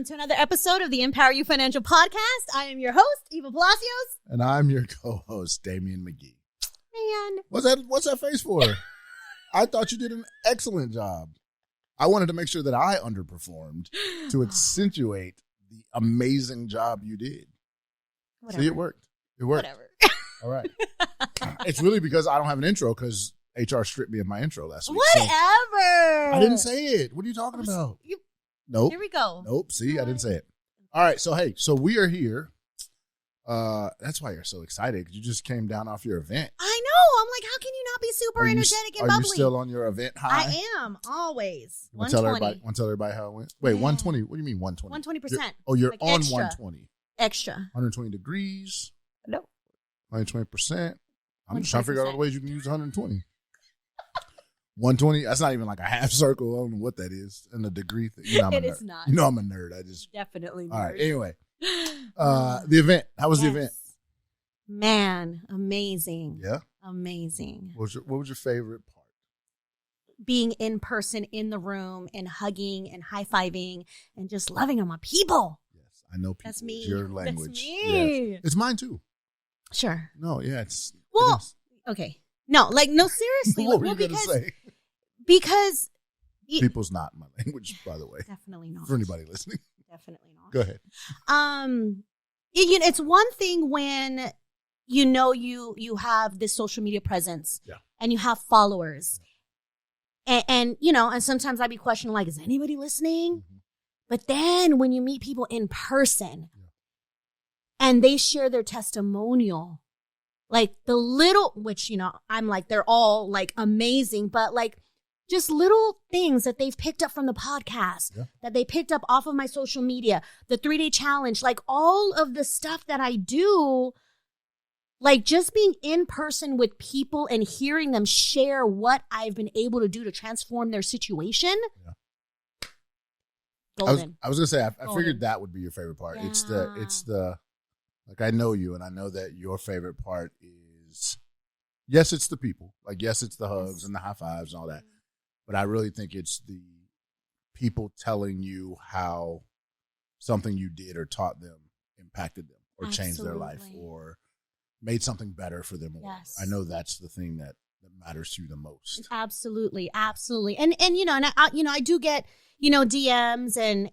welcome to another episode of the EmpowerYou Financial Podcast. I am your host, Eva Palacios. And I'm your co-host, Damian McGee. Man. What's that face for? I thought you did an excellent job. I wanted to make sure that I underperformed to accentuate the amazing job you did. Whatever. See, it worked. It worked. Whatever. All right. It's really because I don't have an intro because HR stripped me of my intro last week. Whatever. So I didn't say it. What are you talking about? Nope. Here we go. Nope. See, I didn't say it. All right. So, hey, we are here. That's why you're so excited, because you just came down off your event. I know. I'm like, how can you not be super energetic and bubbly? Are you still on your event high? I am, always. Want to tell everybody how it went? Wait, 120. What do you mean 120? 120%. You're like on extra. 120. Extra. 120 degrees. No. 120%. I'm just trying to figure out all the ways you can use 120. 120, that's not even like a half circle. I don't know what that is. And the degree thing. You know, I'm a nerd. Is not. You know I'm a nerd. Definitely nerd. All right. Anyway. The event. How was the event? Man, amazing. Yeah? Amazing. What was your favorite part? Being in person in the room and hugging and high-fiving and just loving on my people. Yes, I know people. That's me. It's your language. That's me. Yes. It's mine too. Sure. No, yeah, it's... Well, it is. okay. No, seriously. What were you going to say? Because... People's not my language, by the way. Definitely not. For anybody listening. Definitely not. Go ahead. It's one thing when you have this social media presence, and you have followers, and sometimes I'd be questioning, like, is anybody listening? Mm-hmm. But then when you meet people in person, and they share their testimonial, like the little, which I'm like, they're all like amazing, but like just little things that they've picked up from the podcast, that they picked up off of my social media, the 3-day challenge, like all of the stuff that I do, like just being in person with people and hearing them share what I've been able to do to transform their situation. Yeah. Golden. I was going to say, I figured that would be your favorite part. Yeah. It's the, like, I know you, and I know that your favorite part is, yes, it's the people. Like, yes, it's the hugs and the high fives and all that. But I really think it's the people telling you how something you did or taught them impacted them or changed their life or made something better for them. Yes. I know that's the thing that matters to you the most. Absolutely. Absolutely. And I do get, DMs and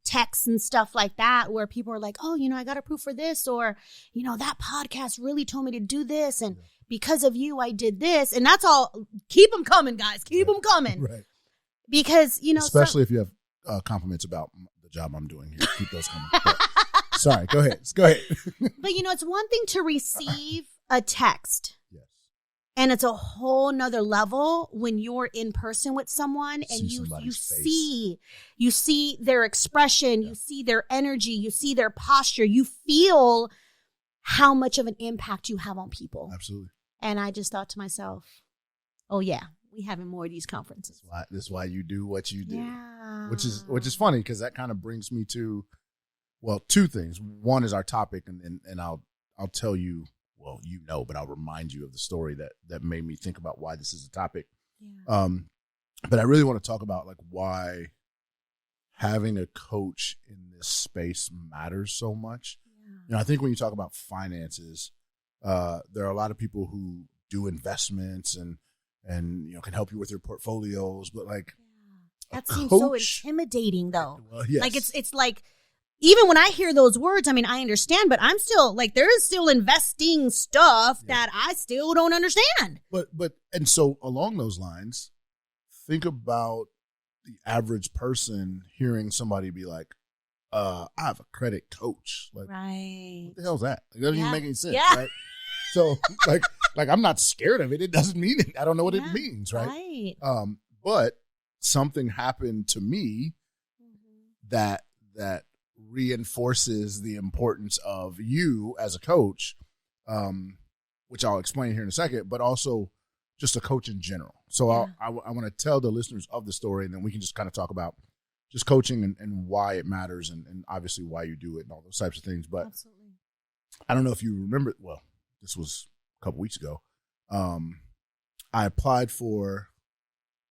texts and stuff like that where people are like, oh, I got approved for this, or, that podcast really told me to do this. And because of you, I did this. And that's all. Keep them coming, guys. Keep them coming. Right. Because, especially if you have compliments about the job I'm doing here. Keep those coming. Sorry. Go ahead. But, it's one thing to receive a text. Yes. And it's a whole nother level when you're in person with someone and you see their expression, you see their energy, you see their posture, you feel how much of an impact you have on people. Absolutely. And I just thought to myself, oh yeah, we having more of these conferences. That's why you do what you do. Yeah. Which is funny, because that kind of brings me to, well, two things. One is our topic, and I'll tell you, well, but I'll remind you of the story that made me think about why this is a topic. Yeah. But I really want to talk about like why having a coach in this space matters so much. Yeah. I think when you talk about finances, there are a lot of people who do investments and can help you with your portfolios, but like that seems so intimidating though. Well, yes. Like it's like, even when I hear those words, I mean, I understand, but I'm still like, there is still investing stuff that I still don't understand. And so along those lines, think about the average person hearing somebody be like, I have a credit coach. Like, right. What the hell's that? It doesn't even make any sense, yeah. right? So like I'm not scared of it. It doesn't mean it. I don't know what it means, right? Right. But something happened to me that reinforces the importance of you as a coach, which I'll explain here in a second, but also just a coach in general. So I want to tell the listeners of the story, and then we can just kind of talk about just coaching and why it matters and obviously why you do it and all those types of things. But absolutely. I don't know if you remember, well, this was a couple weeks ago. I applied for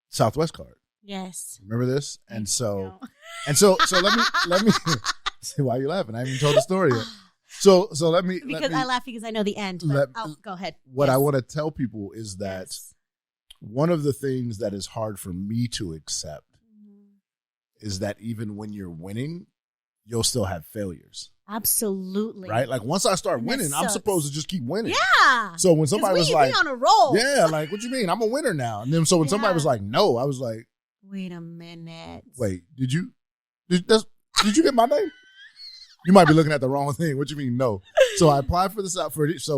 Southwest card. Yes. Remember this? And so And so let me see why you laughing. I haven't even told the story yet. So let me I laugh because I know the end. But go ahead. What I want to tell people is that one of the things that is hard for me to accept is that even when you're winning, you'll still have failures. Absolutely. Right? Like once I start winning, I'm supposed to just keep winning. Yeah. So when somebody was like, on a roll. Yeah, like, what you mean? I'm a winner now. And then so when somebody was like, no, I was like, wait a minute. Wait, did you get my name? You might be looking at the wrong thing. What you mean, no? So I applied for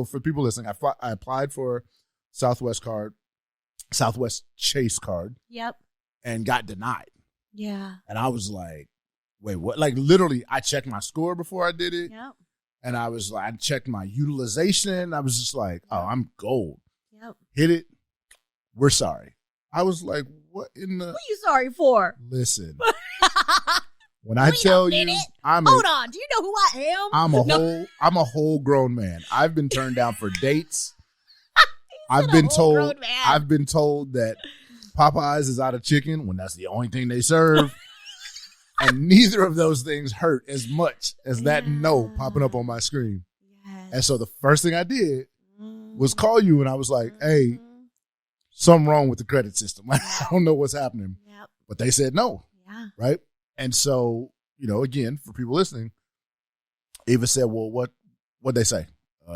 for people listening, I applied for Southwest Chase card. Yep. And got denied. Yeah. And I was like, wait, what? Like literally, I checked my score before I did it. Yep. And I was like, I checked my utilization. I was just like, oh, I'm gold. Yep. Hit it. We're sorry. I was like, what in the? What are you sorry for? Listen. When I tell you, hold on. Do you know who I am? I'm a whole grown man. I've been turned down for dates. I've been told that Popeyes is out of chicken when that's the only thing they serve. And neither of those things hurt as much as that no popping up on my screen. Yes. And so the first thing I did was call you, and I was like, hey, something wrong with the credit system. I don't know what's happening. Yep. But they said no. Yeah. Right? And so, again, for people listening, Eva said, well, what'd they say?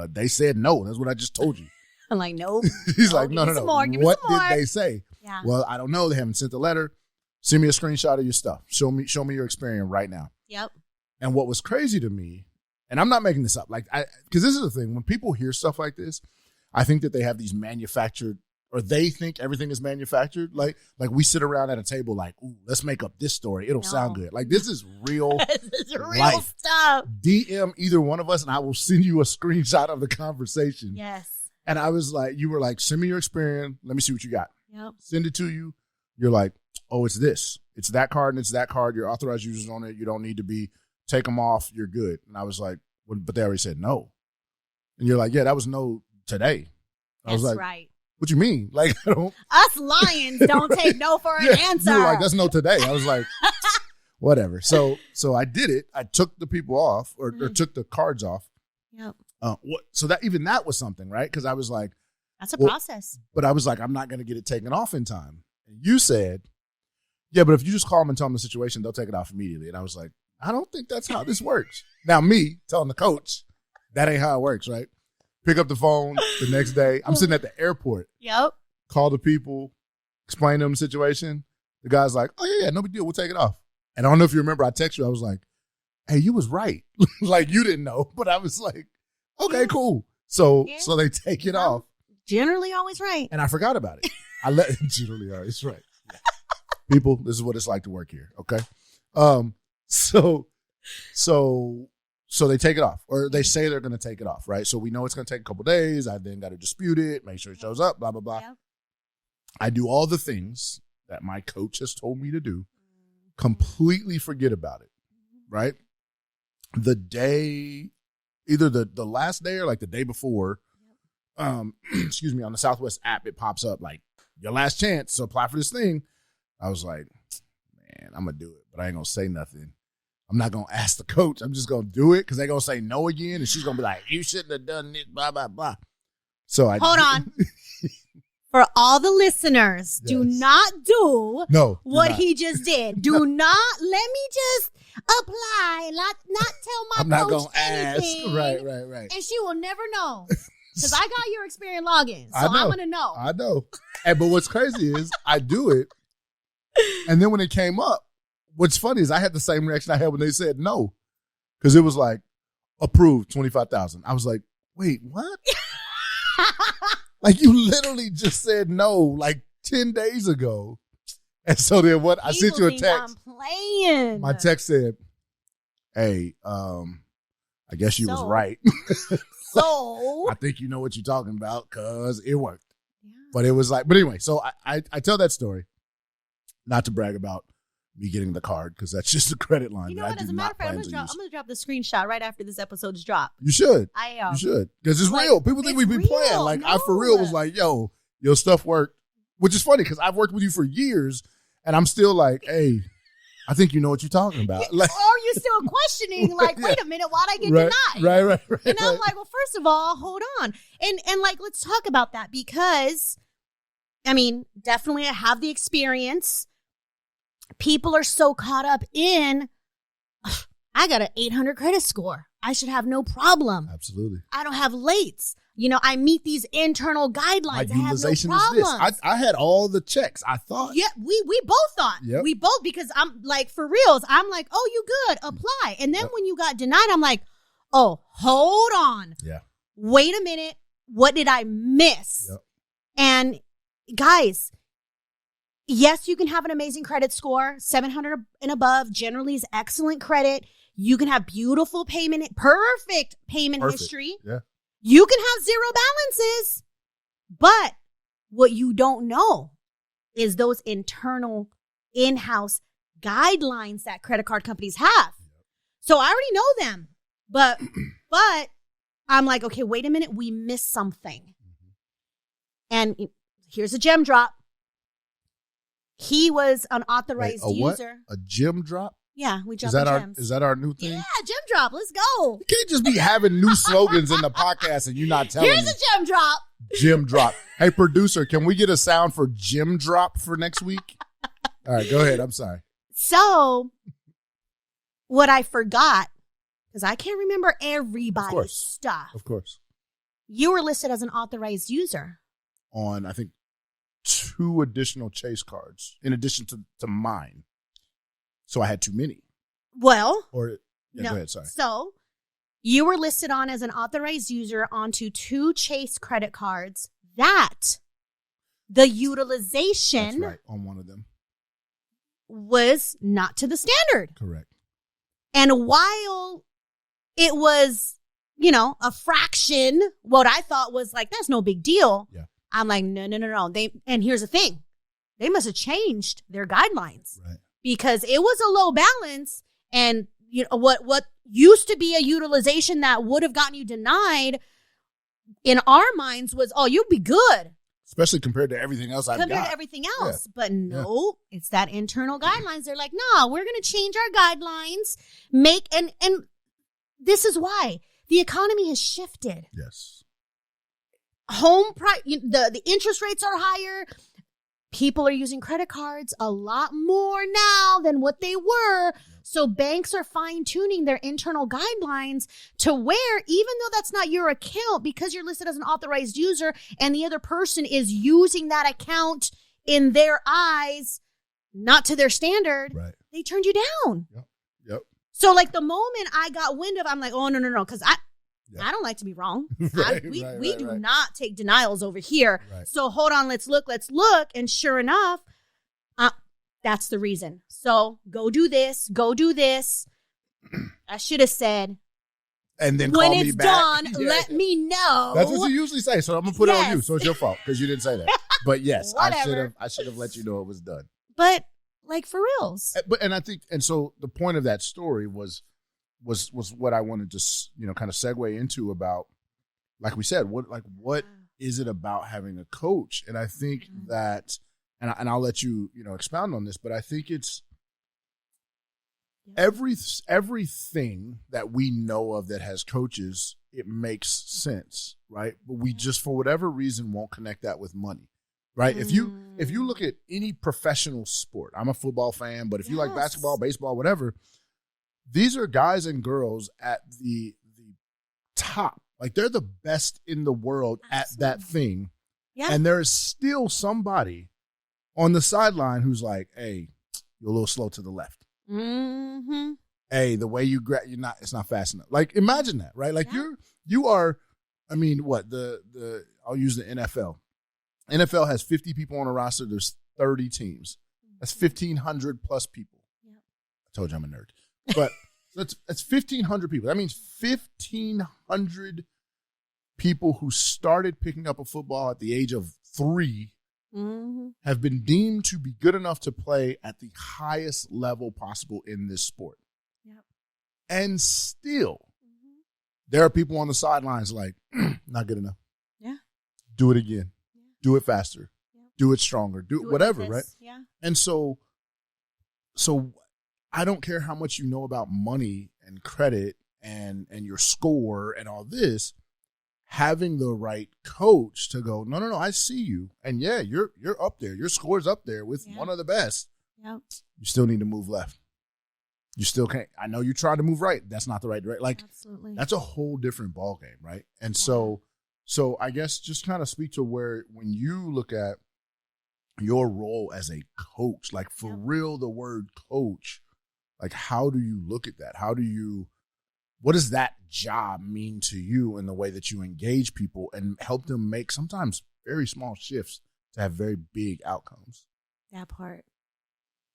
They said no. That's what I just told you. I'm like, nope. He's like, no. What did they say? Yeah. Well, I don't know. They haven't sent the letter. Send me a screenshot of your stuff. Show me your experience right now. Yep. And what was crazy to me, and I'm not making this up, because this is the thing, when people hear stuff like this, I think that they have these manufactured, or they think everything is manufactured. Like we sit around at a table like, ooh, let's make up this story. It'll sound good. Like this is real. This is real life. stuff. DM either one of us, and I will send you a screenshot of the conversation. Yes. And I was like, you were like, send me your experience. Let me see what you got. Yep. Send it to you. You're like, oh, it's this. It's that card and it's that card. Your authorized users on it. You don't need to be, take them off. You're good. And I was like, but they already said no. And you're like, yeah, that was no today. I was like, right. What you mean? Like, I don't. Us lions don't take no for an answer. You were like, that's no today. I was like, whatever. So I did it. I took the people off or took the cards off. Yep. So that was something, right? Because I was like, that's a process. But I was like, I'm not going to get it taken off in time. And you said, yeah, but if you just call them and tell them the situation, they'll take it off immediately. And I was like, I don't think that's how this works. Now, me telling the coach, that ain't how it works, right? Pick up the phone the next day. I'm sitting at the airport. Yep. Call the people, explain to them the situation. The guy's like, oh, yeah, no big deal. We'll take it off. And I don't know if you remember, I texted you. I was like, hey, you was right. Like, you didn't know. But I was like, okay, cool. So they take it off. Generally always right. And I forgot about it. Generally always right. Yeah. People, this is what it's like to work here, okay? So they take it off, or they say they're going to take it off, right? So we know it's going to take a couple days. I then got to dispute it, make sure it shows up, blah, blah, blah. Yep. I do all the things that my coach has told me to do, completely forget about it, right? The day, either the last day or like the day before, excuse me, on the Southwest app, it pops up like, your last chance to apply for this thing. I was like, man, I'm going to do it, but I ain't going to say nothing. I'm not going to ask the coach. I'm just going to do it because they're going to say no again. And she's going to be like, you shouldn't have done this, blah, blah, blah. So Hold on. For all the listeners, yes. Do not do what he just did. Do not let me just apply, not tell my coach anything. Right. And she will never know. Because I got your Experian login, so I'm going to know. I know. But what's crazy is I do it, and then when it came up, what's funny is I had the same reaction I had when they said no. Because it was like, approved, $25,000. I was like, wait, what? Like, you literally just said no like 10 days ago. And so then what? I sent you a text. I'm playing. My text said, hey, I guess you was right. So I think you know what you're talking about because it worked. Yeah. But it was like, but anyway, so I tell that story not to brag about me getting the card because that's just a credit line. You know what? As a matter of fact, I'm going to drop the screenshot right after this episode's dropped. You should. I am. You should. Because it's real. People think we be playing. Like, I for real was like, yo, your stuff worked. Which is funny because I've worked with you for years and I'm still like, hey, I think you know what you're talking about. Like, or you're still questioning, like, wait a minute, why'd I get denied? Right. And I'm like, well, first of all, hold on. And like, let's talk about that because, I mean, definitely I have the experience. People are so caught up in, I got an 800 credit score. I should have no problem. Absolutely. I don't have lates. You know, I meet these internal guidelines. My utilization is this. I had all the checks. I thought. Yeah, we both thought. Yep. We both, because I'm like, for reals, I'm like, oh, you good, apply. And then when you got denied, I'm like, oh, hold on. Yeah. Wait a minute. What did I miss? Yep. And guys, yes, you can have an amazing credit score. 700 and above generally is excellent credit. You can have beautiful perfect payment history. Yeah. You can have zero balances, but what you don't know is those internal in-house guidelines that credit card companies have. So I already know them, but I'm like, okay, wait a minute, we missed something. And here's a gem drop. He was an authorized user. What? A gem drop? Yeah, we drop gems. Is that our new thing? Yeah, gem drop. Let's go. You can't just be having new slogans in the podcast and you're not telling me. Here's a gem drop. Gem drop. Hey, producer, can we get a sound for gem drop for next week? All right, go ahead. I'm sorry. So, what I forgot, because I can't remember everybody's stuff. Of course. You were listed as an authorized user. On, I think, 2 additional Chase cards in addition to mine. So I had too many. Well, no. Go ahead, sorry. So you were listed on as an authorized user onto 2 Chase credit cards that the utilization That's right, on one of them was not to the standard. Correct. And while it was, you know, a fraction, what I thought was like, that's no big deal. Yeah. I'm like, no. And here's the thing. They must have changed their guidelines. Right. Because it was a low balance, and you know what used to be a utilization that would have gotten you denied in our minds was, oh, you'll be good. Especially compared to everything else I've got. Compared to everything else. Yeah. But no, it's that internal guidelines. They're like, no, we're going to change our guidelines, and this is why the economy has shifted. Yes. Home price, the interest rates are higher. People are using credit cards a lot more now than what they were. So banks are fine-tuning their internal guidelines to where, even though that's not your account, because you're listed as an authorized user and the other person is using that account in their eyes, not to their standard, right, they turned you down. Yep. So like the moment I got wind of, I'm like, oh, no, because I don't like to be wrong. We do not take denials over here. Right. So hold on, let's look. And sure enough, that's the reason. So go do this. I should have said, and then when call it's me back. done, let me know. That's what you usually say. So I'm gonna put it on you. So it's your fault because you didn't say that. But yes, I should have let you know it was done. But like for reals. So the point of that story was what I wanted to, kind of segue into about, like we said, what is it about having a coach? And I think that, and I'll let you, expound on this, but I think it's everything that we know of that has coaches, it makes sense, right? But we just, for whatever reason, won't connect that with money, right? If you look at any professional sport, I'm a football fan, but if you like basketball, baseball, whatever, these are guys and girls at the top. Like, they're the best in the world at that thing. Yeah. And there is still somebody on the sideline who's like, hey, you're a little slow to the left. Mm-hmm. Hey, the way you grab, it's not fast enough. Like, imagine that, right? Like, you are, I'll use the NFL. NFL has 50 people on a roster. There's 30 teams. That's 1,500 plus people. Yep. I told you I'm a nerd. But that's 1,500 people. That means 1,500 people who started picking up a football at the age of 3 have been deemed to be good enough to play at the highest level possible in this sport. Yep. And still, there are people on the sidelines like, not good enough. Yeah. Do it again. Yeah. Do it faster. Yeah. Do it stronger. Do it whatever, right? Yeah. And so I don't care how much you know about money and credit and your score and all this, having the right coach to go, no, I see you. And yeah, you're up there. Your score's up there with one of the best. Yep. You still need to move left. You still can't. I know you tried to move right. That's not the right direction. Like, absolutely. That's a whole different ball game, right? And so I guess just kind of speak to where when you look at your role as a coach, like for real, the word coach, like how do you look at that? What does that job mean to you in the way that you engage people and help them make sometimes very small shifts to have very big outcomes? That part.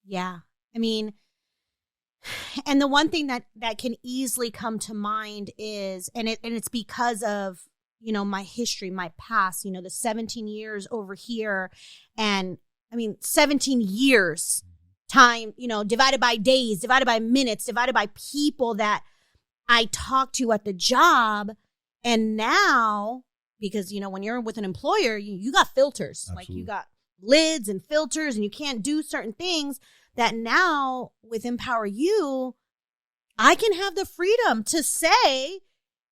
Yeah. I mean, and the one thing that can easily come to mind is, and it's because of, my history, my past, the 17 years over here. And I mean, 17 years time, divided by days, divided by minutes, divided by people that I talk to at the job. And now, because, when you're with an employer, you got filters. Absolutely. Like you got lids and filters and you can't do certain things that now with Empower You, I can have the freedom to say,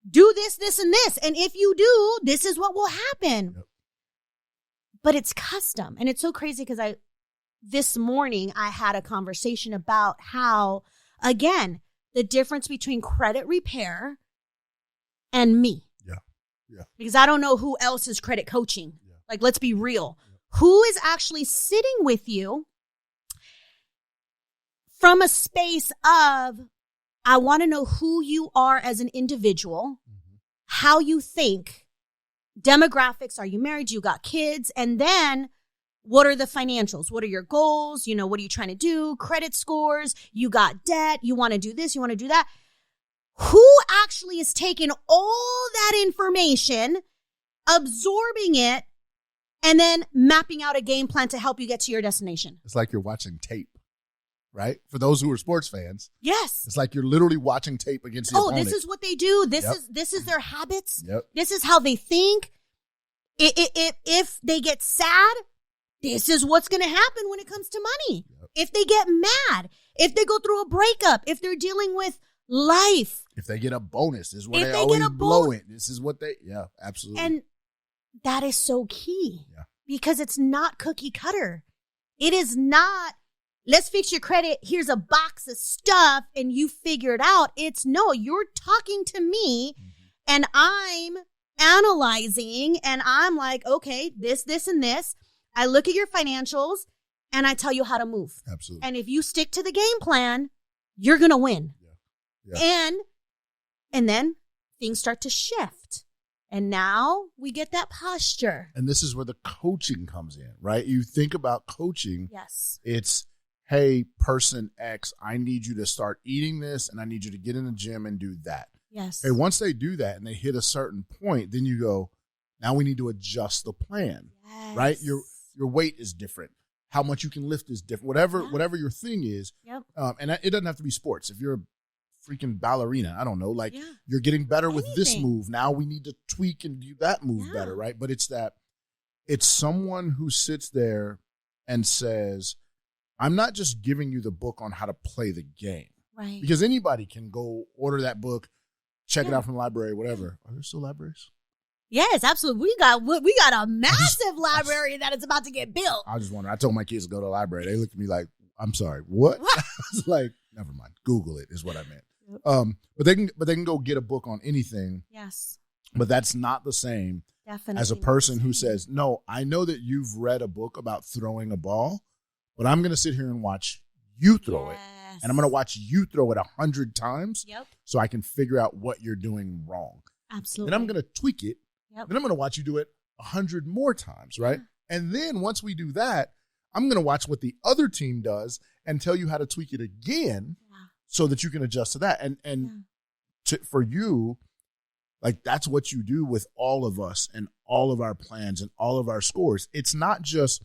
do this, this, and this. And if you do, this is what will happen. Yep. But it's custom. And it's so crazy because this morning I had a conversation about how, again, the difference between credit repair and me. Yeah. Because I don't know who else is credit coaching. Yeah. Like, let's be real. Yeah. Who is actually sitting with you from a space of, I want to know who you are as an individual, how you think, demographics, are you married, you got kids, and then what are the financials? What are your goals? What are you trying to do? Credit scores, you got debt, you want to do this, you want to do that. Who actually is taking all that information, absorbing it, and then mapping out a game plan to help you get to your destination? It's like you're watching tape. Right? For those who are sports fans. Yes. It's like you're literally watching tape against the opponent. This is what they do. This is their habits. Yep. This is how they think. If they get sad, this is what's going to happen when it comes to money. Yep. If they get mad, if they go through a breakup, if they're dealing with life. If they get a bonus, this is where they always blow it. This is what absolutely. And that is so key. Yeah. Because it's not cookie cutter. It is not, let's fix your credit. Here's a box of stuff and you figure it out. It's no, you're talking to me and I'm analyzing and I'm like, okay, this, and this. I look at your financials and I tell you how to move. Absolutely. And if you stick to the game plan, you're going to win. Yeah. And then things start to shift. And now we get that posture. And this is where the coaching comes in, right? You think about coaching. Yes. It's, hey, person X, I need you to start eating this and I need you to get in the gym and do that. Yes. Hey, once they do that and they hit a certain point, then you go, now we need to adjust the plan, right? Your weight is different. How much you can lift is different. Whatever your thing is. Yep. And it doesn't have to be sports. If you're a freaking ballerina, I don't know, like you're getting better with this move. Now we need to tweak and do that move better, right? But it's someone who sits there and says, I'm not just giving you the book on how to play the game. Right. Because anybody can go order that book, check it out from the library, whatever. Are there still libraries? Yes, absolutely. We got a massive library that is about to get built. I just wonder. I told my kids to go to the library. They looked at me like, I'm sorry, what? I was like, never mind. Google it is what I meant. Yep. But they can go get a book on anything. Yes. But that's not the same as a person who says, no, I know that you've read a book about throwing a ball, but I'm going to sit here and watch you throw it. And I'm going to watch you throw it 100 times so I can figure out what you're doing wrong. Absolutely. And I'm going to tweak it. Then I'm going to watch you do it 100 more times, right? And then once we do that, I'm going to watch what the other team does and tell you how to tweak it again so that you can adjust to that. And for you, like that's what you do with all of us and all of our plans and all of our scores. It's not just,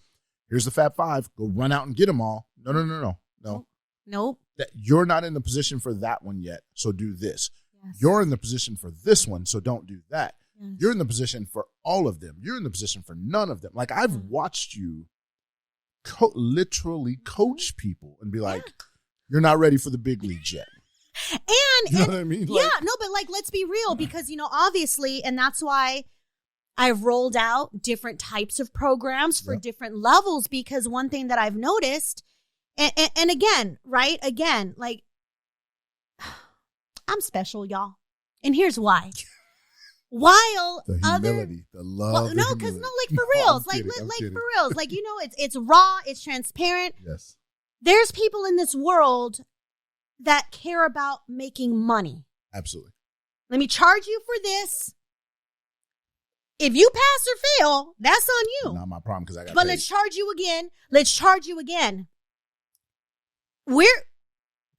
here's the Fab Five, go run out and get them all. No. Nope. That you're not in the position for that one yet, so do this. Yes. You're in the position for this one, so don't do that. Yes. You're in the position for all of them. You're in the position for none of them. Like I've watched you literally coach people and be like, You're not ready for the big leagues yet. And you know what I mean? Like, yeah, no, but like, let's be real, because, you know, obviously, and that's why I've rolled out different types of programs for different levels, because one thing that I've noticed, and again, right? Again, like, I'm special, y'all. And here's why. While the humility, the love, well, no, because no, like for reals, like for reals, like, you know, it's raw, it's transparent. Yes, there's people in this world that care about making money. Absolutely. Let me charge you for this. If you pass or fail, that's on you. Not my problem, because I got. But let's charge you again. Let's charge you again.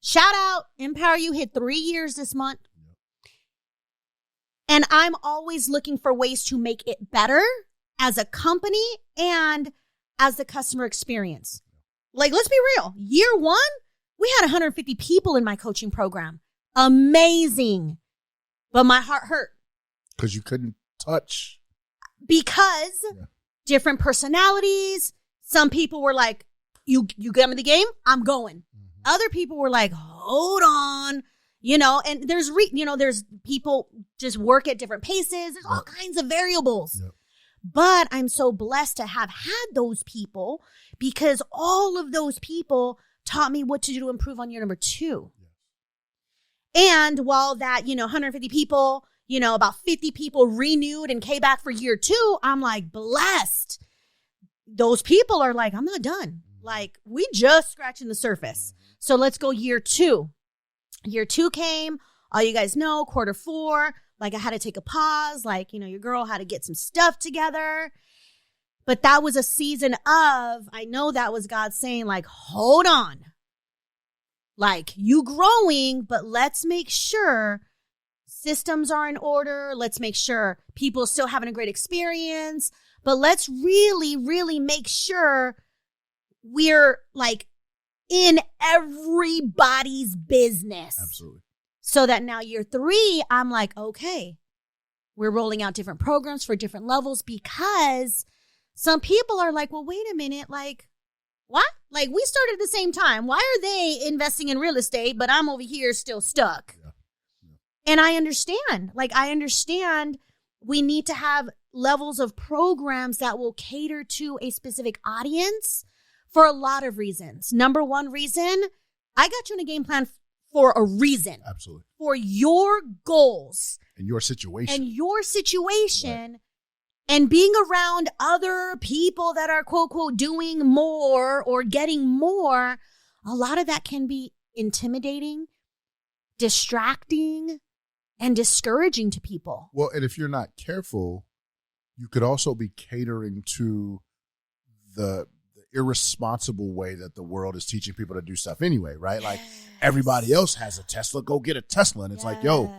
Shout out, EmpowerYou hit 3 years this month. And I'm always looking for ways to make it better as a company and as the customer experience. Like, let's be real. Year 1, we had 150 people in my coaching program. Amazing. But my heart hurt. Because you couldn't touch. Because different personalities. Some people were like, you get me the game? I'm going. Mm-hmm. Other people were like, hold on. You know, and there's people just work at different paces. There's all kinds of variables. Yep. But I'm so blessed to have had those people, because all of those people taught me what to do to improve on year number 2. Yes. And while that, 150 people, about 50 people renewed and came back for year 2, I'm like blessed. Those people are like, I'm not done. Like, we just scratching the surface. So let's go year 2. Year 2 came, all you guys know, quarter 4, like I had to take a pause, like, your girl had to get some stuff together. But that was a season of, I know that was God saying, like, hold on. Like, you growing, but let's make sure systems are in order. Let's make sure people are still having a great experience. But let's really, really make sure we're like in everybody's business. Absolutely. So that now year 3, I'm like, okay, we're rolling out different programs for different levels, because some people are like, well, wait a minute, like, what? Like, we started at the same time. Why are they investing in real estate, but I'm over here still stuck? Yeah. Yeah. And I understand we need to have levels of programs that will cater to a specific audience for a lot of reasons. Number 1 reason, I got you in a game plan for a reason. Absolutely. For your goals. And your situation. Right. And being around other people that are, quote, quote, doing more or getting more. A lot of that can be intimidating, distracting, and discouraging to people. Well, and if you're not careful, you could also be catering to the irresponsible way that the world is teaching people to do stuff anyway, right? Yes. Like, everybody else has a Tesla, go get a Tesla. And it's like, yo,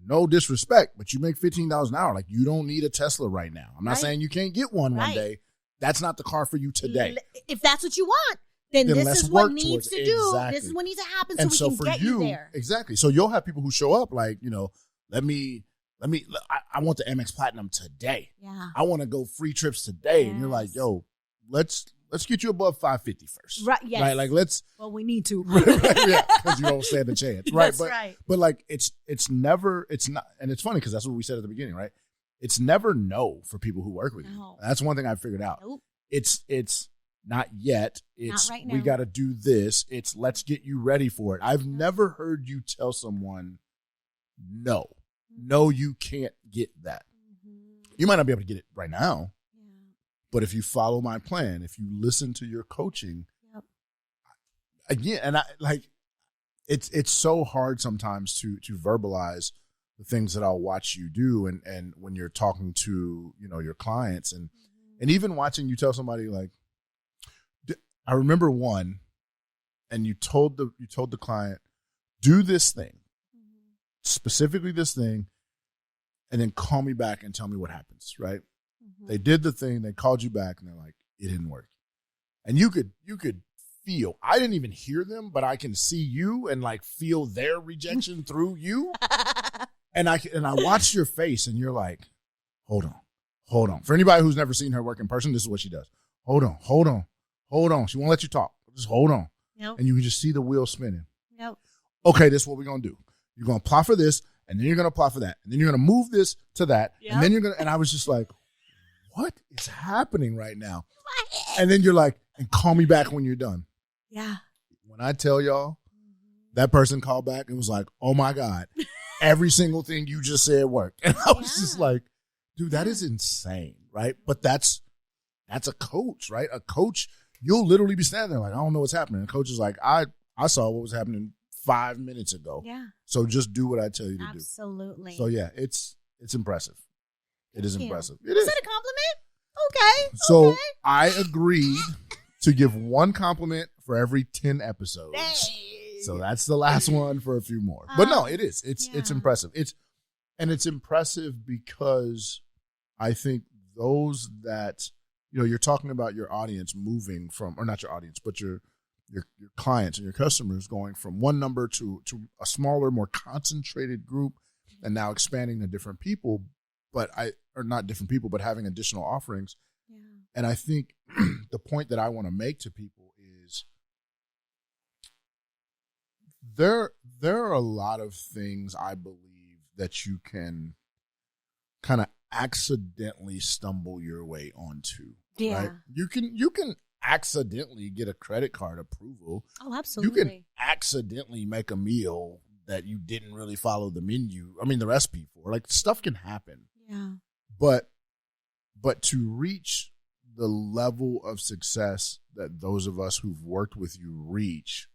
no disrespect, but you make $15 an hour. Like, you don't need a Tesla right now. I'm not saying you can't get one day. That's not the car for you today. If that's what you want, then this is what needs to do. Exactly. This is what needs to happen so we can get you there. Exactly. So you'll have people who show up like, I want the Amex Platinum today. Yeah. I want to go free trips today. Yes. And you're like, yo, let's get you above 550 first. Right. Yes. Right. Like, well, we need to. Right, yeah. Because you don't stand a chance. Right. That's right. But like, it's not, and it's funny because that's what we said at the beginning, right? It's never no for people who work with you. That's one thing I figured out. Nope. It's not yet. It's not right now. We got to do this. It's let's get you ready for it. I've never heard you tell someone, no, you can't get that. Mm-hmm. You might not be able to get it right now. But if you follow my plan, if you listen to your coaching, again, and I like, it's so hard sometimes to verbalize the things that I'll watch you do, and when you're talking to your clients, and even watching you tell somebody like, I remember one, and you told the client, do this thing, specifically this thing, and then call me back and tell me what happens, right? They did the thing. They called you back, and they're like, "It didn't work." And you could feel. I didn't even hear them, but I can see you and like feel their rejection through you. And I watched your face, and you're like, "Hold on." For anybody who's never seen her work in person, this is what she does. Hold on. She won't let you talk. Just hold on. Yep. And you can just see the wheel spinning. Yep. Okay, this is what we're going to do. You're going to apply for this, and then you're going to apply for that. And then you're going to move this to that. Yep. And then you're going to, and I was just like, what is happening right now? And then you're like, and call me back when you're done. Yeah. When I tell y'all, that person called back and was like, oh my God, every single thing you just said worked. And I was just like, dude, that is insane, right? But that's a coach, right? A coach, you'll literally be standing there like, I don't know what's happening. And the coach is like, I saw what was happening 5 minutes ago. Yeah. So just do what I tell you to do. Absolutely. So yeah, it's impressive. It is impressive. It is. Is that a compliment? Okay. So okay. I agreed to give one compliment for every 10 episodes. Dang. So that's the last one for a few more. But no, it is. It's impressive. It's impressive because I think those that, you're talking about your audience moving from, or not your audience, but your clients and your customers going from one number to a smaller, more concentrated group, and now expanding to different people, but having additional offerings. Yeah. And I think the point that I want to make to people is there are a lot of things I believe that you can kind of accidentally stumble your way onto. Yeah. Right? You can accidentally get a credit card approval. Oh, absolutely. You can accidentally make a meal that you didn't really follow the recipe for. Like, stuff can happen. Yeah. But to reach the level of success that those of us who've worked with you reach,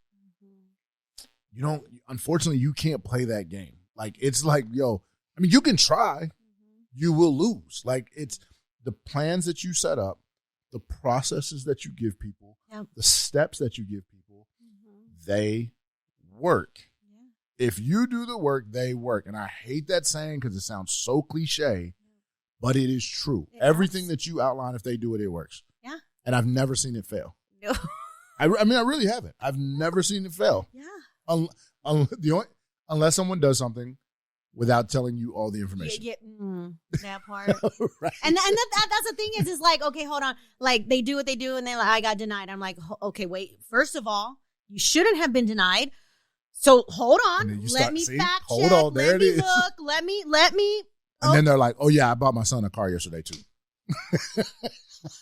unfortunately, you can't play that game. Like, it's like, you can try, you will lose. Like, it's the plans that you set up, the processes that you give people, the steps that you give people, they work. Yeah. If you do the work, they work. And I hate that saying because it sounds so cliche, but it is true. Everything that you outline, if they do it, it works. Yeah. And I've never seen it fail. No. I really haven't. I've never seen it fail. Yeah. Unless someone does something without telling you all the information. That part. Right. And that's the thing is like, okay, hold on. Like, they do what they do and they're like, I got denied. I'm like, okay, wait. First of all, you shouldn't have been denied. So hold on. Let me fact check. Hold on. There let it me is. Look. Let me. And then they're like, oh yeah, I bought my son a car yesterday too.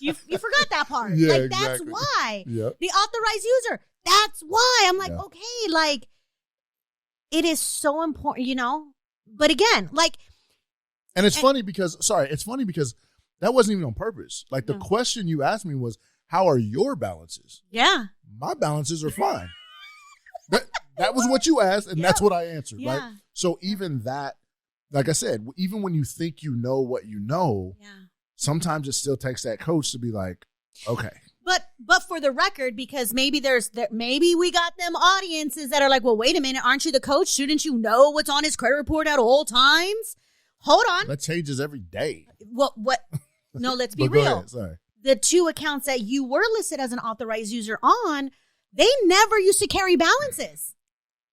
You forgot that part. Yeah, like, exactly. That's why. Yep. The authorized user. That's why. I'm like, okay, like, it is so important, But again, like. And it's funny because that wasn't even on purpose. Like, the question you asked me was, how are your balances? Yeah. My balances are fine. that was what you asked, and that's what I answered, right? So even that, like I said, even when you think you know what you know, sometimes it still takes that coach to be like, okay. But for the record, because maybe maybe we got them audiences that are like, well, wait a minute, aren't you the coach? Shouldn't you know what's on his credit report at all times? Hold on. That changes every day. What? No, let's be real. Ahead, sorry. The 2 accounts that you were listed as an authorized user on, they never used to carry balances.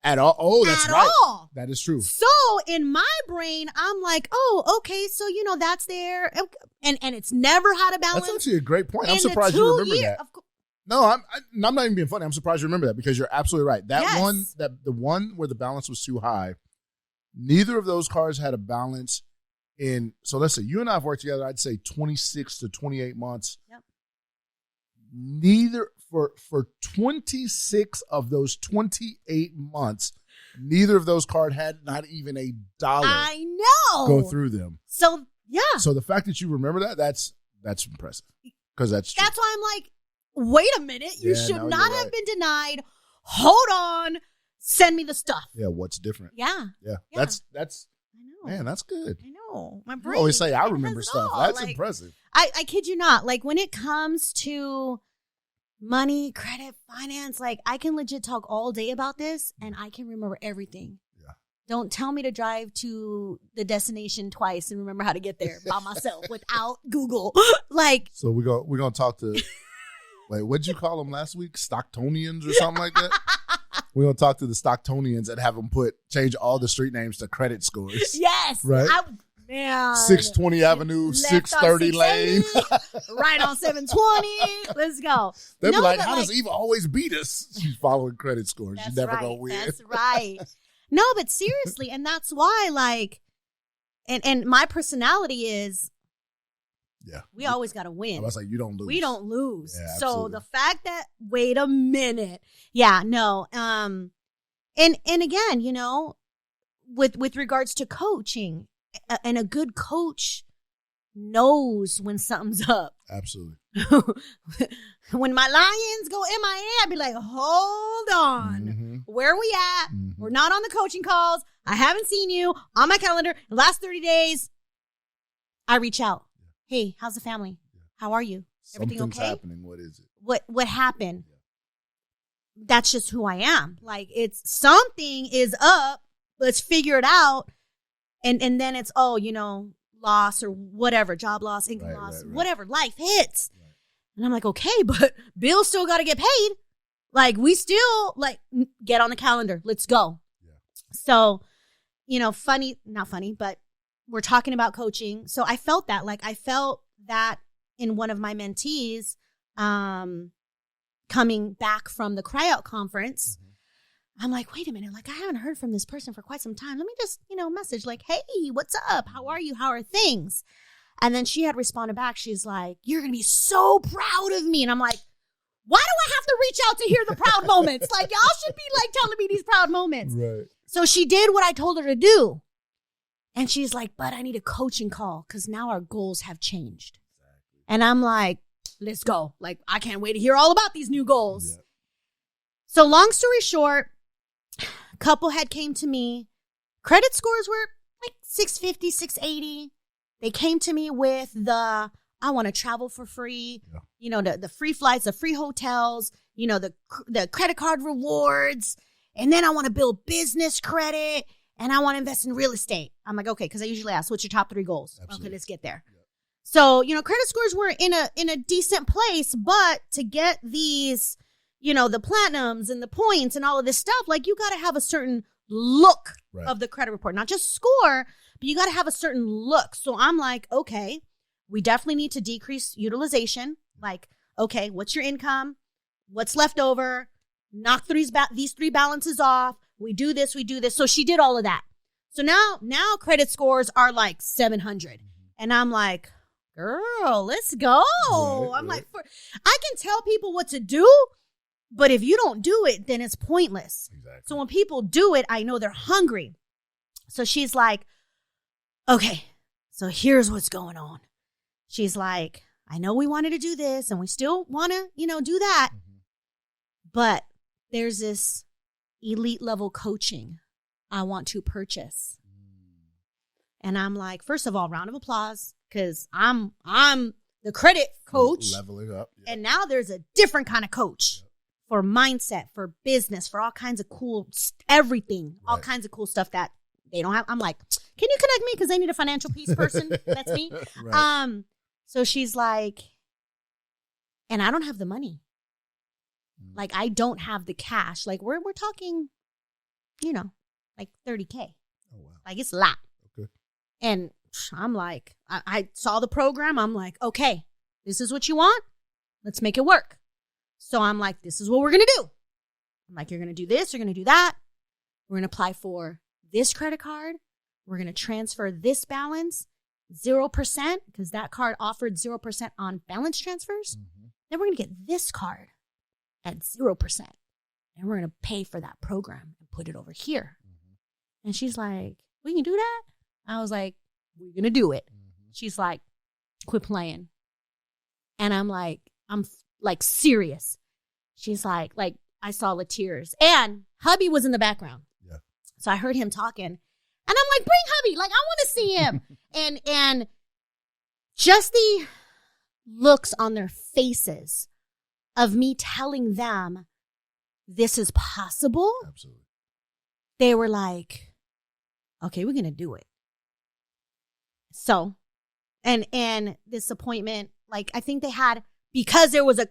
At all. Oh, that's right. At all. That is true. So in my brain, I'm like, oh, okay. So, that's there. And it's never had a balance. That's actually a great point. I'm surprised you remember that. No, I'm not even being funny. I'm surprised you remember that because you're absolutely right. The one where the balance was too high, neither of those cards had a balance in. So let's say you and I have worked together, I'd say 26 to 28 months. Yep. Neither for 26 of those 28 months, neither of those cards had not even $1. I know. Go through them. So yeah. So the fact that you remember that's impressive because that's true. That's why I'm like, wait a minute, you should not have been denied. Hold on, send me the stuff. Yeah, what's different? Yeah. That's. I know. Man, that's good. I know. My brain. You always say I remember stuff. That's impressive. I kid you not. Like, when it comes to money, credit, finance, like, I can legit talk all day about this and I can remember everything. Yeah. Don't tell me to drive to the destination twice and remember how to get there by myself without Google. Like. So we're gonna talk to wait, what'd you call them last week? Stocktonians or something like that? We're going to talk to the Stocktonians and have them change all the street names to credit scores. Yes. Right? Man. 620 Avenue, 630 Lane. Right on 720. Let's go. They'd be like, how does Eva always beat us? She's following credit scores. She's never going to win. That's right. No, but seriously. And that's why, like, and my personality is, we always got to win. I was like, you don't lose. We don't lose. Yeah, so the fact that, wait a minute. Yeah, no. And again, you know, with regards to coaching, and a good coach knows when something's up. Absolutely. When my lions go MIA, I'd be like, hold on. Mm-hmm. Where are we at? Mm-hmm. We're not on the coaching calls. I haven't seen you on my calendar. The last 30 days, I reach out. Hey, how's the family? How are you? Everything Something's okay? happening. What is it? What happened? Yeah. That's just who I am. Like, it's something is up. Let's figure it out. And then it's, you know, loss or whatever, job loss, income loss, whatever, life hits. Right. And I'm like, okay, but bills still got to get paid. Like, we still, like, get on the calendar. Let's go. Yeah. So, you know, not funny, but we're talking about coaching. So I felt that in one of my mentees coming back from the Cry Out conference. Mm-hmm. I'm like, wait a minute, like, I haven't heard from this person for quite some time. Let me just, you know, message like, hey, what's up? How are you? How are things? And then she had responded back. She's like, you're going to be so proud of me. And I'm like, why do I have to reach out to hear the proud moments? Like, y'all should be like telling me these proud moments. Right. So she did what I told her to do. And she's like, but I need a coaching call because now our goals have changed. Exactly. And I'm like, let's go. Like, I can't wait to hear all about these new goals. Yeah. So long story short, couple had came to me. Credit scores were like 650, 680. They came to me with I want to travel for free. Yeah. You know, the free flights, the free hotels, you know, the credit card rewards. And then I want to build business credit and I want to invest in real estate. I'm like, okay, because I usually ask, what's your top 3 goals? Absolutely. Okay, let's get there. Yeah. So, you know, credit scores were in a decent place, but to get these, you know, the platinums and the points and all of this stuff, like, you got to have a certain look of the credit report, not just score, but you got to have a certain look. So I'm like, okay, we definitely need to decrease utilization. Like, okay, what's your income? What's left over? Knock these 3 balances off. We do this. So she did all of that. So now credit scores are like 700. And I'm like, girl, let's go. I'm like, I can tell people what to do. But if you don't do it, then it's pointless. Exactly. So when people do it, I know they're hungry. So she's like, okay, so here's what's going on. She's like, I know we wanted to do this and we still want to, you know, do that. Mm-hmm. But there's this elite level coaching I want to purchase. And I'm like, first of all, round of applause, because I'm the credit coach. Leveling up. Yeah. And now there's a different kind of coach. Yep. For mindset, for business, for all kinds of cool, everything, all kinds of cool stuff that they don't have. I'm like, can you connect me? Because I need a financial peace person. That's me. Right. So she's like, and I don't have the money. Like, I don't have the cash. Like, we're talking, you know, like 30K. Oh, wow. Like, it's a lot. Okay. And I'm like, I saw the program. I'm like, okay, this is what you want. Let's make it work. So I'm like, this is what we're going to do. I'm like, you're going to do this. You're going to do that. We're going to apply for this credit card. We're going to transfer this balance 0% because that card offered 0% on balance transfers. Mm-hmm. Then we're going to get this card at 0%. And we're going to pay for that program and put it over here. Mm-hmm. And she's like, we can do that? I was like, we're going to do it. Mm-hmm. She's like, quit playing. And I'm like serious. She's like I saw the tears. And hubby was in the background. Yeah. So I heard him talking. And I'm like, bring hubby. Like, I want to see him. and just the looks on their faces of me telling them this is possible. Absolutely. They were like, okay, we're going to do it. So, and this appointment, like, I think they had, because there was a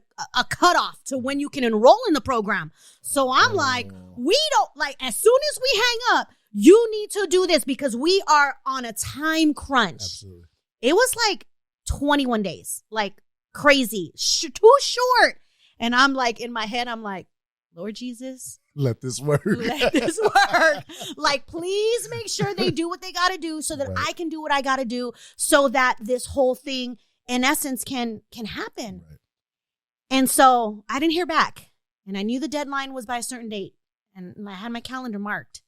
cutoff to when you can enroll in the program. So I'm like, we don't, like, as soon as we hang up, you need to do this because we are on a time crunch. Absolutely. It was like 21 days, like crazy, too short. And I'm like, in my head, I'm like, Lord Jesus, let this work. Let this work. Like, please make sure they do what they got to do so that Right. I can do what I got to do so that this whole thing, in essence, can happen. Right. And so I didn't hear back. And I knew the deadline was by a certain date. And I had my calendar marked.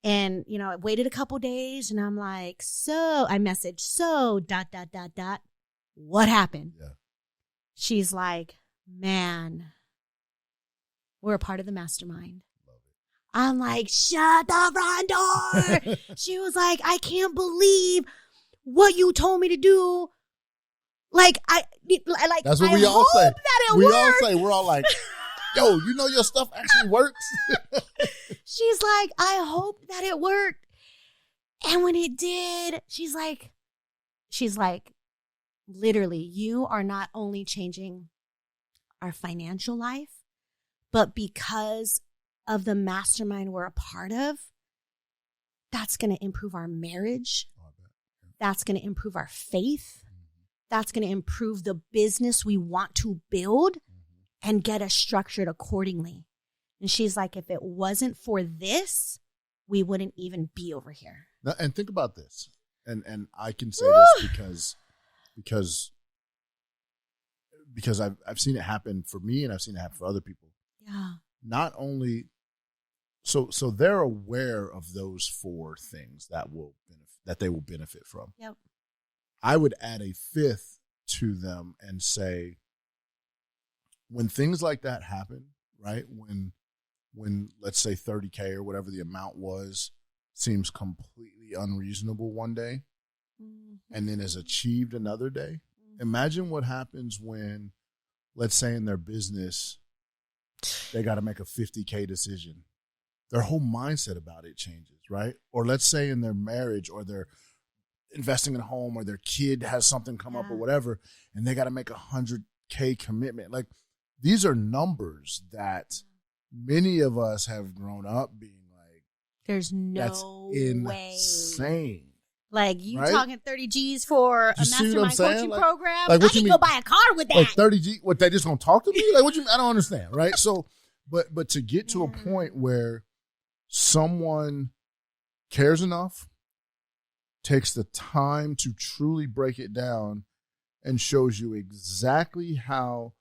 And, you know, I waited a couple days and I'm like, I messaged, what happened? Yeah. She's like, man, we're a part of the mastermind. I'm like, shut the front door. She was like, I can't believe what you told me to do. Like, That's what I we all say. hope that it We worked. all say, we're all like, yo, you know your stuff actually works. She's like, I hope that it worked. And when it did, she's like, literally, you are not only changing our financial life, but because of the mastermind we're a part of, that's going to improve our marriage. That's going to improve our faith. That's going to improve the business we want to build and get us structured accordingly. And she's like, if it wasn't for this, we wouldn't even be over here. Now, and think about this. And I can say this because I've seen it happen for me and I've seen it happen for other people. Yeah. Not only so they're aware of those 4 things that they will benefit from. Yep. I would add a 5th to them and say, when things like that happen, right? When let's say 30K or whatever the amount was seems completely unreasonable one day and then is achieved another day. Imagine what happens when, let's say in their business, they got to make a 50K decision. Their whole mindset about it changes, right? Or let's say in their marriage, or they're investing in a home, or their kid has something come up or whatever, and they got to make a 100K commitment. Like, these are numbers that many of us have grown up being like, there's no that's way. insane. Like, you right? talking 30 G's for a You see what I'm mastermind saying? coaching Like- program? like, what I you can mean? go buy a car with that. Like 30G, what, they just gonna talk to me? Like, what you? I don't understand, right? So, but to get to a point where someone cares enough, takes the time to truly break it down, and shows you exactly how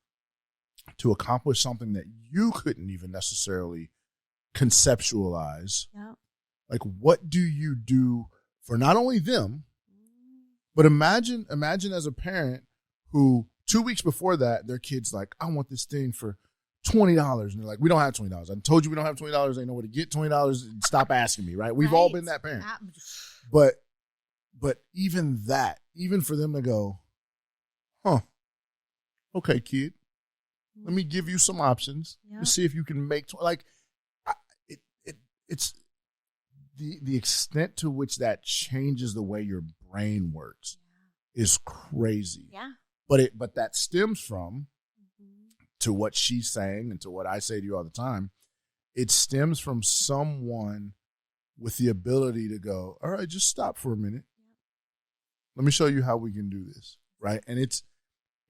to accomplish something that you couldn't even necessarily conceptualize. Yep. Like, what do you do for not only them, but imagine as a parent who 2 weeks before that, their kid's like, I want this thing for $20. And they're like, we don't have $20. I told you we don't have $20. They know where to get $20. Stop asking me, right? We've all been that parent. But even that, even for them to go, okay, kid, let me give you some options to see if you can make, it's the extent to which that changes the way your brain works is crazy. Yeah. But that stems from, to what she's saying and to what I say to you all the time, it stems from someone with the ability to go, all right, just stop for a minute. Let me show you how we can do this, right? And it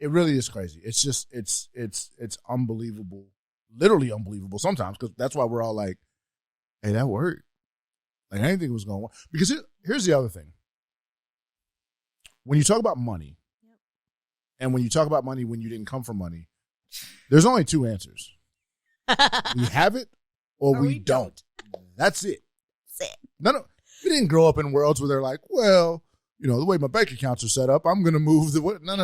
really is crazy. It's just, it's unbelievable, literally unbelievable sometimes, because that's why we're all like, hey, that worked. Like, I didn't think it was going to work. Because here's the other thing. When you talk about money, and when you talk about money when you didn't come from money, there's only 2 answers. We have it or we don't. That's it. That's it. No. We didn't grow up in worlds where they're like, well, you know, the way my bank accounts are set up, I'm going to move the way. No.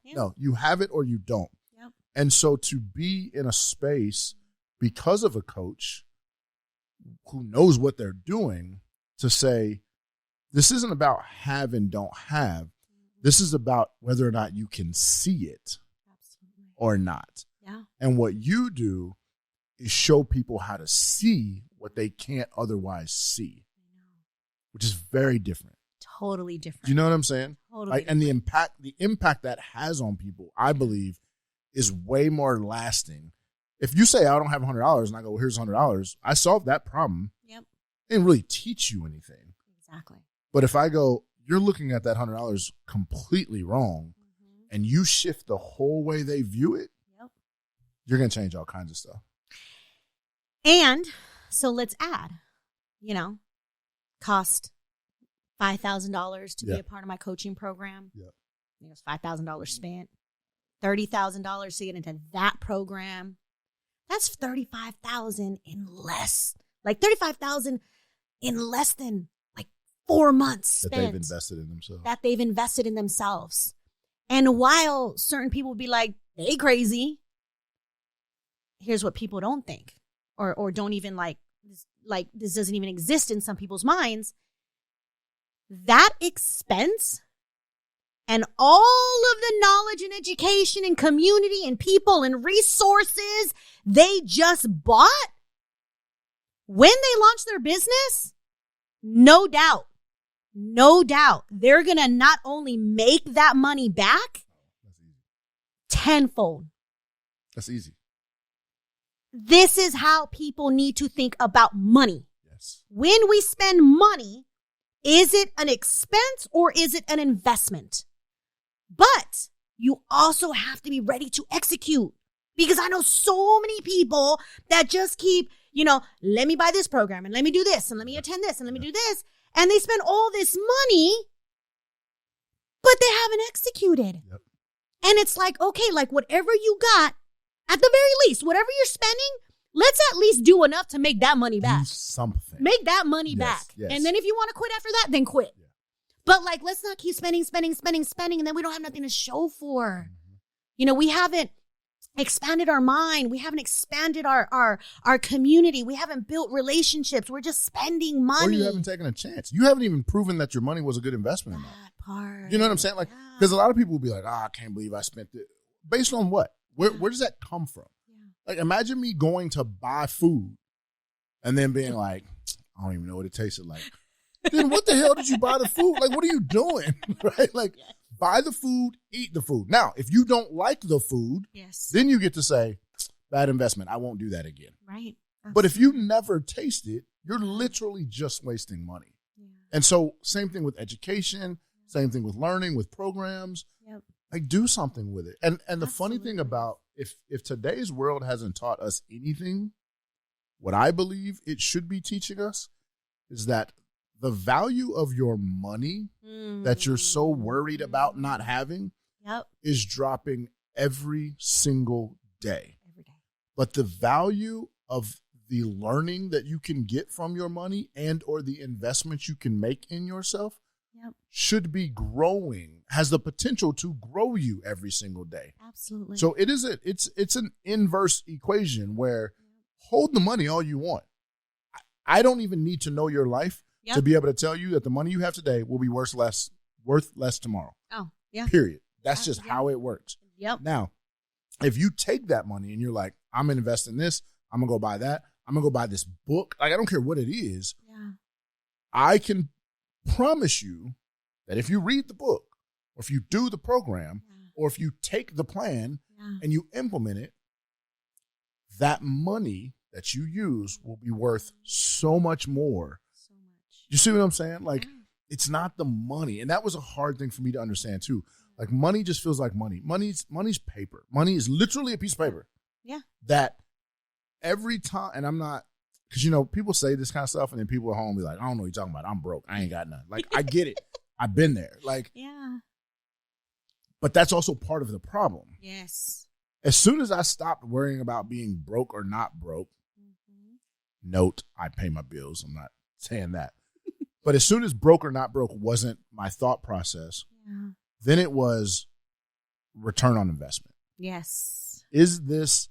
Yeah. No, you have it or you don't. Yep. And so to be in a space because of a coach who knows what they're doing, to say, this isn't about have and don't have. This is about whether or not you can see it or not. Yeah. And what you do is show people how to see what they can't otherwise see, which is very different. Totally different. Do you know what I'm saying? Totally Like, and the impact that has on people, I believe, is way more lasting. If you say, I don't have $100, and I go, well, here's $100, I solved that problem. Yep. They didn't really teach you anything. Exactly. But if I go, you're looking at that $100 completely wrong, and you shift the whole way they view it, you're going to change all kinds of stuff. And so let's add, cost $5,000 to be a part of my coaching program. Yeah. It was $5,000 spent, $30,000 to get into that program. That's $35,000 in less, like $35,000 in less than like 4 months spent. That they've invested in themselves. And while certain people would be like, they crazy, here's what people don't think or don't even like this doesn't even exist in some people's minds. That expense and all of the knowledge and education and community and people and resources they just bought when they launch their business, no doubt, they're going to not only make that money back tenfold. That's easy. This is how people need to think about money. Yes. When we spend money, is it an expense or is it an investment? But you also have to be ready to execute, because I know so many people that just keep, let me buy this program and let me do this and let me attend this and let me do this. And they spend all this money, but they haven't executed. Yep. And it's like, okay, like whatever you got, at the very least, whatever you're spending, let's at least do enough to make that money back. Do something. Make that money back. Yes. And then if you want to quit after that, then quit. Yeah. But like, let's not keep spending, and then we don't have nothing to show for. We haven't expanded our mind. We haven't expanded our community. We haven't built relationships. We're just spending money. Or you haven't taken a chance. You haven't even proven that your money was a good investment or not. That part. You know what I'm saying? Like, because a lot of people will be like, I can't believe I spent it. Based on what? Where does that come from? Yeah. Like, imagine me going to buy food and then being like, I don't even know what it tasted like. Then what the hell did you buy the food? Like, what are you doing? Right? Like, buy the food, eat the food. Now, if you don't like the food, then you get to say, bad investment. I won't do that again. Right. Absolutely. But if you never taste it, you're literally just wasting money. Yeah. And so same thing with education, same thing with learning, with programs. Yep. Like, do something with it. And the funny thing about if today's world hasn't taught us anything, what I believe it should be teaching us is that the value of your money that you're so worried about not having is dropping every single day. But the value of the learning that you can get from your money and or the investments you can make in yourself should be growing, has the potential to grow you every single day. Absolutely. So it's an inverse equation where hold the money all you want. I don't even need to know your life to be able to tell you that the money you have today will be worth less tomorrow. Oh, yeah. Period. That's just how it works. Yep. Now, if you take that money and you're like, I'm going to invest in this, I'm going to go buy that, I'm going to go buy this book. Like, I don't care what it is. Yeah. I can promise you that if you read the book or if you do the program or if you take the plan and you implement it, that money that you use will be worth so much more. You see what I'm saying? Like, it's not the money. And that was a hard thing for me to understand too. Like, money just feels like money. Money's paper. Money is literally a piece of paper. Yeah. That every time, and I'm not, because, people say this kind of stuff and then people at home be like, I don't know what you're talking about. I'm broke. I ain't got none. Like, I get it. I've been there. Like, yeah. But that's also part of the problem. Yes. As soon as I stopped worrying about being broke or not broke, note, I pay my bills. I'm not saying that. But as soon as broke or not broke wasn't my thought process, then it was return on investment. Yes. Is this,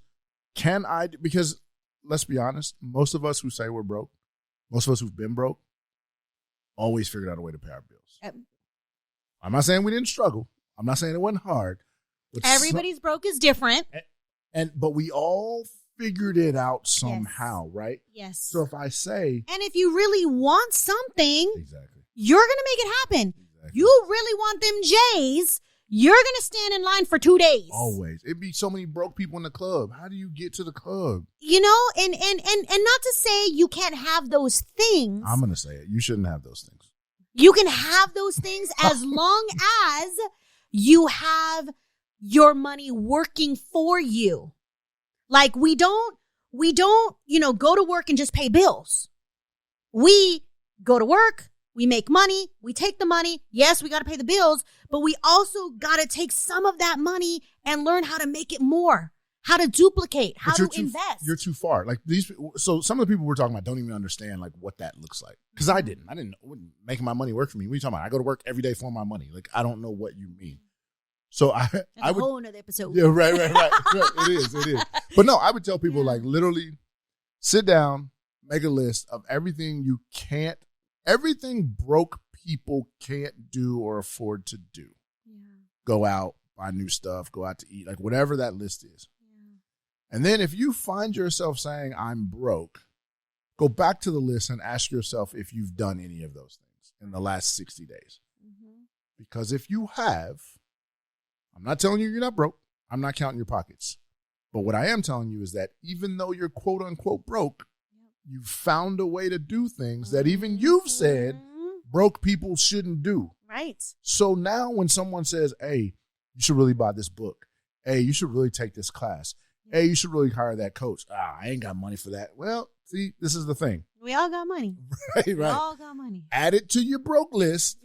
because let's be honest, most of us who say we're broke, most of us who've been broke, always figured out a way to pay our bills. I'm not saying we didn't struggle. I'm not saying it wasn't hard. Everybody's broke is different. But we all figured it out somehow, right? Yes. So if I say, and if you really want something, exactly, you're going to make it happen. Exactly. You really want them J's, you're going to stand in line for 2 days. Always. It'd be so many broke people in the club. How do you get to the club? You know, and not to say you can't have those things. I'm going to say it. You shouldn't have those things. You can have those things as long as you have your money working for you. Like we don't, go to work and just pay bills. We go to work, we make money, we take the money. Yes, we got to pay the bills, but we also got to take some of that money and learn how to make it more, how to duplicate, how to invest. You're too far. Like so some of the people we're talking about don't even understand like what that looks like. Because I didn't making my money work for me. What are you talking about? I go to work every day for my money. Like, I don't know what you mean. So I would. A whole nother episode. Yeah, right. It is. But no, I would tell people like literally sit down, make a list of everything broke people can't do or afford to do. Yeah. Go out, buy new stuff, go out to eat, like whatever that list is. Yeah. And then if you find yourself saying I'm broke, go back to the list and ask yourself if you've done any of those things in the last 60 days. Mm-hmm. Because if you have, I'm not telling you you're not broke. I'm not counting your pockets. But what I am telling you is that even though you're quote unquote broke, you've found a way to do things that even you've said broke people shouldn't do. Right. So now when someone says, hey, you should really buy this book. Hey, you should really take this class. Hey, you should really hire that coach. I ain't got money for that. Well, see, this is the thing. We all got money. Right. We all got money. Add it to your broke list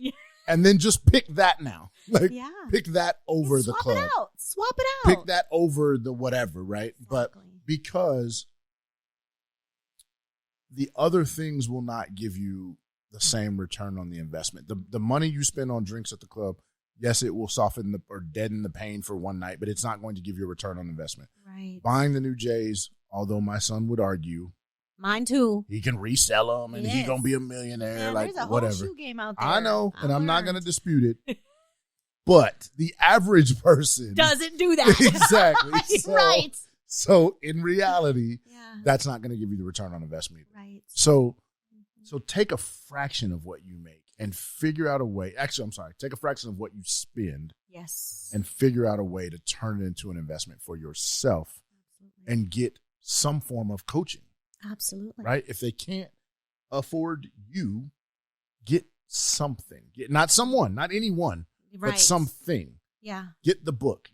and then just pick that now. Like, pick that over the club. Swap it out. Pick that over the whatever, right? Exactly. But because the other things will not give you the same return on the investment. The money you spend on drinks at the club, yes, it will soften or deaden the pain for one night, but it's not going to give you a return on investment. Right. Buying the new J's, although my son would argue, mine too, he can resell them and he's going to be a millionaire. Like there's a whatever. Whole shoe game out there. I know, and I'm not going to dispute it. But the average person doesn't do that. Exactly. Right. So in reality, that's not going to give you the return on investment. Right. So take a fraction of what you make and figure out a way. Actually, I'm sorry. Take a fraction of what you spend. Yes. And figure out a way to turn it into an investment for yourself. Absolutely. And get some form of coaching. Absolutely. Right? If they can't afford you, get something. Not someone, not anyone, but something. Yeah. Get the book.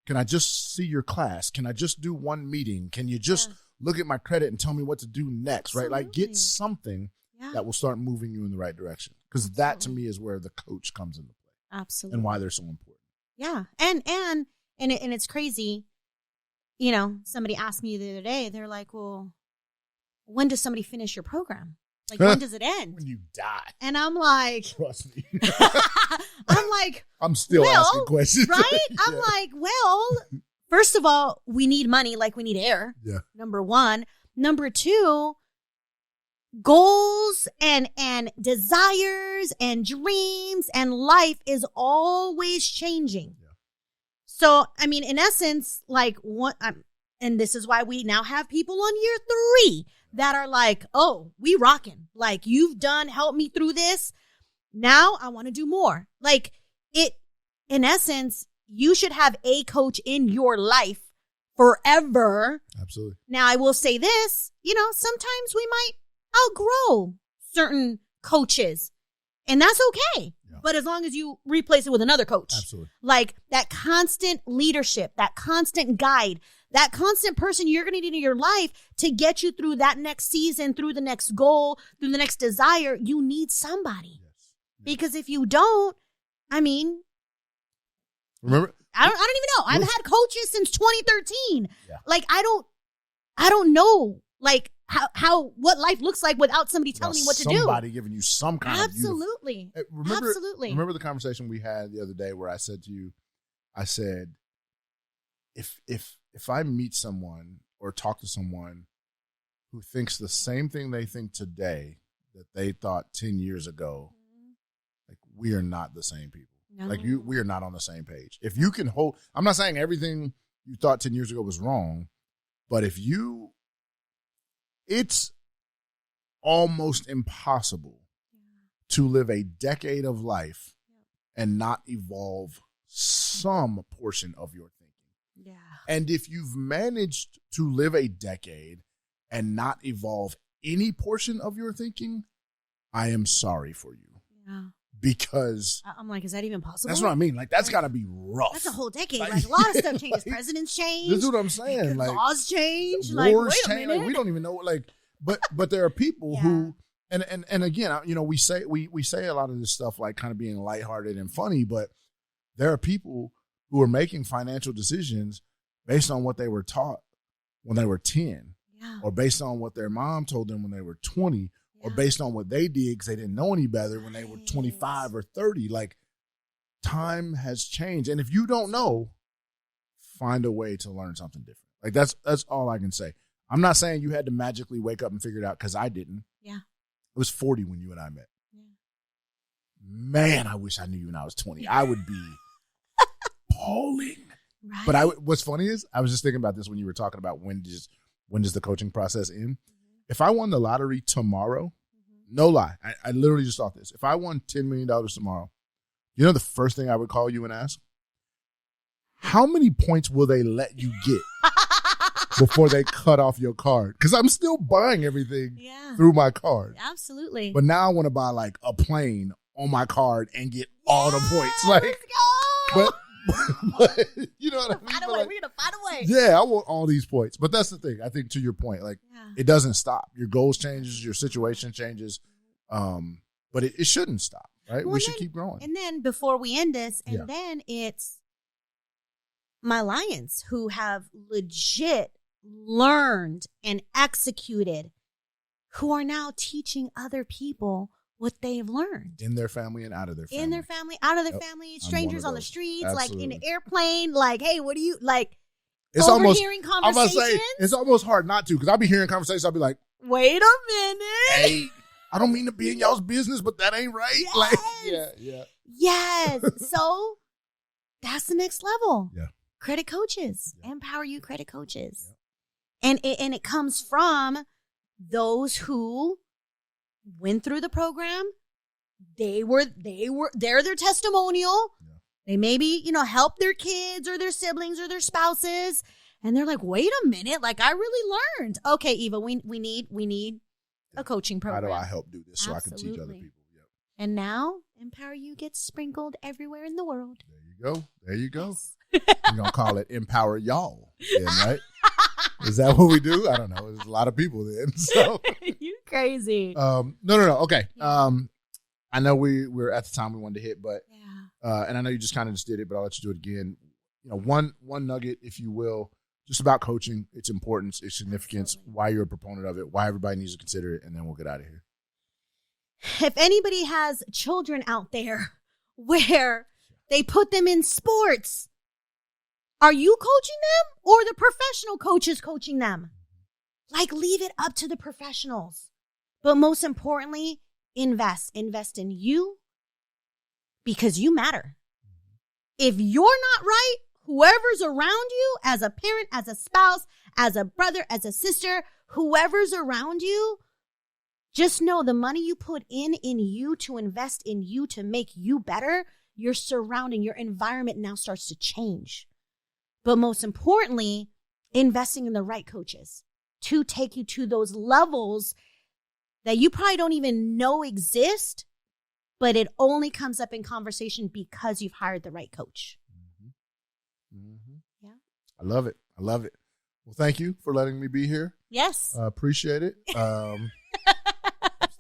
Can I just see your class? Can I just do one meeting? Can you just look at my credit and tell me what to do next? Absolutely. Right? Like get something that will start moving you in the right direction. Because that to me is where the coach comes into play. Absolutely. And why they're so important. Yeah. And it's crazy. You know, somebody asked me the other day, they're like, well, when does somebody finish your program? Like, when does it end? When you die. And I'm like, trust me. I'm still asking questions. Right? I'm like, well, first of all, we need money like we need air. Yeah. Number one. Number two, goals and desires and dreams and life is always changing. Yeah. So, I mean, in essence, like and this is why we now have people on year 3 that are like, oh, we rocking. Like, you've helped me through this. Now I want to do more. Like, in essence, you should have a coach in your life forever. Absolutely. Now, I will say this, sometimes we might outgrow certain coaches, and that's okay. Yeah. But as long as you replace it with another coach. Absolutely. Like that constant leadership, that constant guide, that constant person you're going to need in your life to get you through that next season, through the next goal, through the next desire, you need somebody. Yes. Because if you don't, I mean, remember, I don't even know. I've had coaches since 2013. Yeah. Like, I don't know, like, what life looks like without somebody telling me what to do. Somebody giving you some kind of absolutely. Remember the conversation we had the other day where I said to you, I said, if I meet someone or talk to someone who thinks the same thing they think today that they thought 10 years ago, like, we are not the same people. No. Like, we are not on the same page. If you can I'm not saying everything you thought 10 years ago was wrong, but it's almost impossible to live a decade of life and not evolve some portion of your thinking. Yeah. And if you've managed to live a decade and not evolve any portion of your thinking, I am sorry for you. Yeah. Because I'm like, is that even possible? that's what I mean. Like, that's got to be rough. That's a whole decade. Like, a lot of stuff changes. Presidents change. This is what I'm saying. Like, laws change. Wars Like, wait a change. minute. Like, we don't even know. Like, but there are people who, and again, you know, we say a lot of this stuff like kind of being lighthearted and funny, but there are people who are making financial decisions based on what they were taught when they were 10, or based on what their mom told them when they were 20. Or based on what they did because they didn't know any better when they were 25 or 30. Like, time has changed. And if you don't know, find a way to learn something different. Like, that's all I can say. I'm not saying you had to magically wake up and figure it out, because I didn't. Yeah. It was 40 when you and I met. Yeah. Man, I wish I knew you when I was 20. I would be appalling. Right. But what's funny is, I was just thinking about this when you were talking about when does the coaching process end. If I won the lottery tomorrow, no lie, I literally just thought this. If I won $10 million tomorrow, you know the first thing I would call you and ask? How many points will they let you get before they cut off your card? Because I'm still buying everything through my card. Absolutely. But now I want to buy like a plane on my card and get all the points. Like, let's go. But you know what I mean? Find a way. We're going to find a way. Yeah, I want all these points. But that's the thing. I think to your point, like, it doesn't stop. Your goals changes, your situation changes. But it shouldn't stop, right? Well, we should keep growing. And then before we end this, then it's my Lions who have legit learned and executed, who are now teaching other people what they've learned. In their family and out of their family. In their family, out of their family, strangers on the streets, like in the airplane, like, hey, what do you, like, it's overhearing almost, conversations? I'm about to say, it's almost hard not to, because I'll be hearing conversations, I'll be like, wait a minute. Hey, I don't mean to be in y'all's business, but that ain't right. Yes. Like, Yes. So that's the next level. Yeah. Credit coaches. Empower You credit coaches. Yeah. And it comes from those who went through the program. They're their testimonial. Yeah. They maybe, help their kids or their siblings or their spouses. And they're like, wait a minute, like, I really learned. Okay, Eva, we need a coaching program. How do I help do this so I can teach other people? Yep. And now Empower You gets sprinkled everywhere in the world. There you go. Yes. We're going to call it Empower Y'all then, right? Is that what we do? I don't know. There's a lot of people then. So you crazy. No. Okay. Yeah. I know we're at the time we wanted to hit, but and I know you just kind of just did it, but I'll let you do it again. One nugget, if you will, just about coaching, its importance, its significance, why you're a proponent of it, why everybody needs to consider it, and then we'll get out of here. If anybody has children out there where they put them in sports, are you coaching them or the professional coaches coaching them? Like, leave it up to the professionals. But most importantly, invest in you, because you matter. If you're not right, whoever's around you, as a parent, as a spouse, as a brother, as a sister, whoever's around you, just know the money you put in you, to invest in you, to make you better, your surrounding, your environment now starts to change. But most importantly, investing in the right coaches to take you to those levels that you probably don't even know exist, but it only comes up in conversation because you've hired the right coach. Yeah. I love it. Well, thank you for letting me be here. Yes. I appreciate it.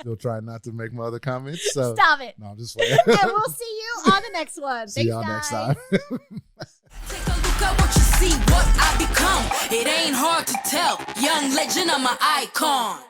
Still trying not to make my other comments. So. Stop it. No, I'm just playing. And we'll see you on the next one. See y'all next time. Take a look at what you see, what I become. It ain't hard to tell. Young legend, I'm an icon.